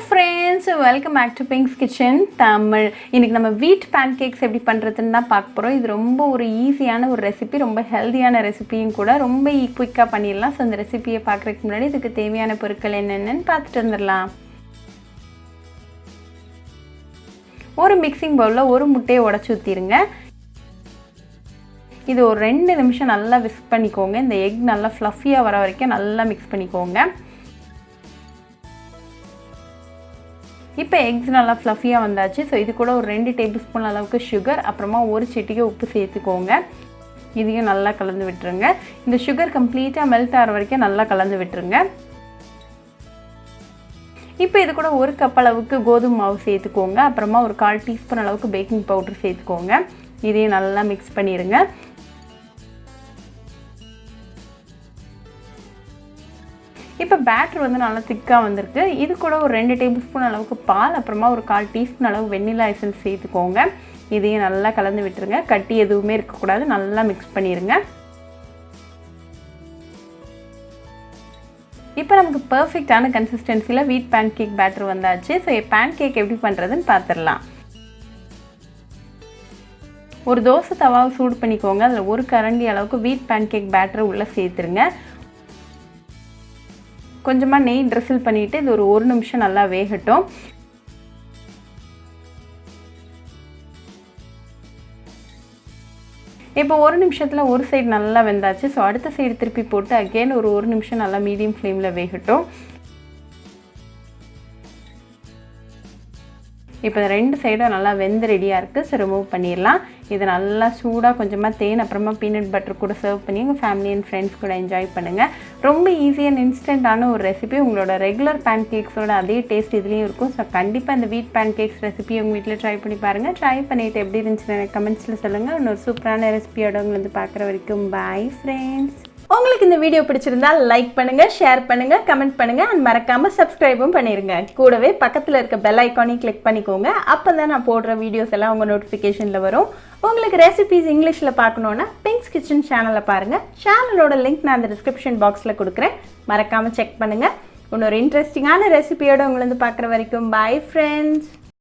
friends, welcome back to Pink's Kitchen Tamil. இன்னைக்கு நம்ம wheat pancakes எப்படி பண்றதுன்னு தான் பார்க்க போறோம். இது ரொம்ப ஒரு ஈஸியான ஒரு ரெசிபி, ரொம்ப ஹெல்தியான ரெசிபியும் கூட, ரொம்ப குயிக்கா பண்ணிடலாம். சோ இந்த ரெசிபியை பார்க்கறதுக்கு முன்னாடி இதுக்கு தேவையான பொருட்கள் என்னென்னன்னு பார்த்துட்டு வந்துடலாம். ஒரு மிக்சிங் பவுல்ல ஒரு முட்டையை உடைச்சு ஊத்திடுங்க. இது ஒரு 2 நிமிஷம் நல்லா விஸ்க் பண்ணிக்கோங்க. இந்த எக் நல்லா ஃப்ளஃபியா வர வரைக்கும் நல்லா மிக்ஸ் பண்ணிக்கோங்க. இப்போ எக்ஸ் நல்லா ஃப்ளஃபியாக வந்தாச்சு. ஸோ இது கூட ஒரு 2 டேபிள் ஸ்பூன் அளவுக்கு சுகர், அப்புறமா ஒரு சிட்டிகை உப்பு சேர்த்துக்கோங்க. இதையும் நல்லா கலந்து விட்டுருங்க. இந்த சுகர் கம்ப்ளீட்டாக மெல்ட் ஆகிற வரைக்கும் நல்லா கலந்து விட்டுருங்க. இப்போ இது கூட 1 கப் அளவுக்கு கோதுமை மாவு சேர்த்துக்கோங்க. அப்புறமா ஒரு 1/4 டீஸ்பூன் அளவுக்கு பேக்கிங் பவுடர் சேர்த்துக்கோங்க. இதையும் நல்லா மிக்ஸ் பண்ணிடுங்க. இப்போ பேட்டர் வந்து நல்லா திக்காக வந்திருக்கு. இது கூட ஒரு 2 டேபிள் ஸ்பூன் அளவுக்கு பால், அப்புறமா ஒரு 1/4 டீஸ்பூன் அளவு வெண்ணிலா எசன்ஸ் சேர்த்துக்கோங்க. இதையும் நல்லா கலந்து விட்டுருங்க. கட்டி எதுவுமே இருக்கக்கூடாது. நல்லா மிக்ஸ் பண்ணிடுங்க. இப்போ நமக்கு பர்ஃபெக்டான கன்சிஸ்டன்சியில் வீட் பேன்கேக் பேட்டர் வந்தாச்சு. ஸோ பேன்கேக் எப்படி பண்ணுறதுன்னு பார்த்துடலாம். ஒரு தோசை தவாவை சூடு பண்ணிக்கோங்க. அதில் ஒரு கரண்டி அளவுக்கு வீட் பேன்கேக் பேட்டர் உள்ளே சேர்த்துருங்க. கொஞ்சமாக நெய் ட்ரெஸ்ஸில் பண்ணிவிட்டு இது ஒரு 1 நிமிஷம் நல்லா வேகட்டும். இப்போ 1 நிமிஷத்தில் ஒரு சைடு நல்லா வெந்தாச்சு. ஸோ அடுத்த சைடு திருப்பி போட்டு அகெயின் ஒரு 1 நிமிஷம் நல்லா மீடியம் ஃப்ளேமில் வேகட்டும். இப்போ 2 சைடும் நல்லா வெந்து ரெடியாக இருக்குது. ஸோ ரிமூவ் பண்ணிடலாம். இது நல்லா சூடாக கொஞ்சமாக தேன் அப்புறமா பீனட் பட்டர் கூட சர்வ் பண்ணி உங்கள் ஃபேமிலி அண்ட் ஃப்ரெண்ட்ஸ் கூட என்ஜாய் பண்ணுங்கள். ரொம்ப ஈஸி அண்ட் இன்ஸ்டண்ட்டான ஒரு ரெசிபி. உங்களோட ரெகுலர் பேன்கேக்ஸோட அதே டேஸ்ட் இதுலேயும் இருக்கும். ஸோ கண்டிப்பாக இந்த வீட் பேன்கேக்ஸ் ரெசிபி உங்கள் வீட்டில் ட்ரை பண்ணி பாருங்கள். ட்ரை பண்ணிவிட்டு எப்படி இருந்துச்சுன்னு எனக்கு கமெண்ட்ஸில் சொல்லுங்கள். இன்னொரு சூப்பரான ரெசிபியோட உங்களை வந்து பார்க்குற வரைக்கும் பாய் ஃப்ரெண்ட்ஸ். உங்களுக்கு இந்த வீடியோ பிடிச்சிருந்தா லைக் பண்ணுங்க, ஷேர் பண்ணுங்க, கமெண்ட் பண்ணுங்க அண்ட் மறக்காம சப்ஸ்கிரைபும் பண்ணிருங்க. கூடவே பக்கத்துல இருக்க பெல் ஐகானையும் கிளிக் பண்ணிக்கோங்க. அப்பதான் நான் போடுற வீடியோஸ் எல்லாம் உங்க நோட்டிஃபிகேஷன்ல வரும். உங்களுக்கு ரெசிபிஸ் இங்கிலீஷ்ல பார்க்கணும்னா பிங்க்ஸ் கிச்சன் சேனலை பாருங்க. சேனலோட லிங்க் நான் அந்த டிஸ்கிரிப்ஷன் பாக்ஸ்ல கொடுக்குறேன். மறக்காம செக் பண்ணுங்க. இன்னொரு இன்ட்ரெஸ்டிங்கான ரெசிபியோட உங்களை வந்து பார்க்குற வரைக்கும் பாய் ஃப்ரெண்ட்ஸ்.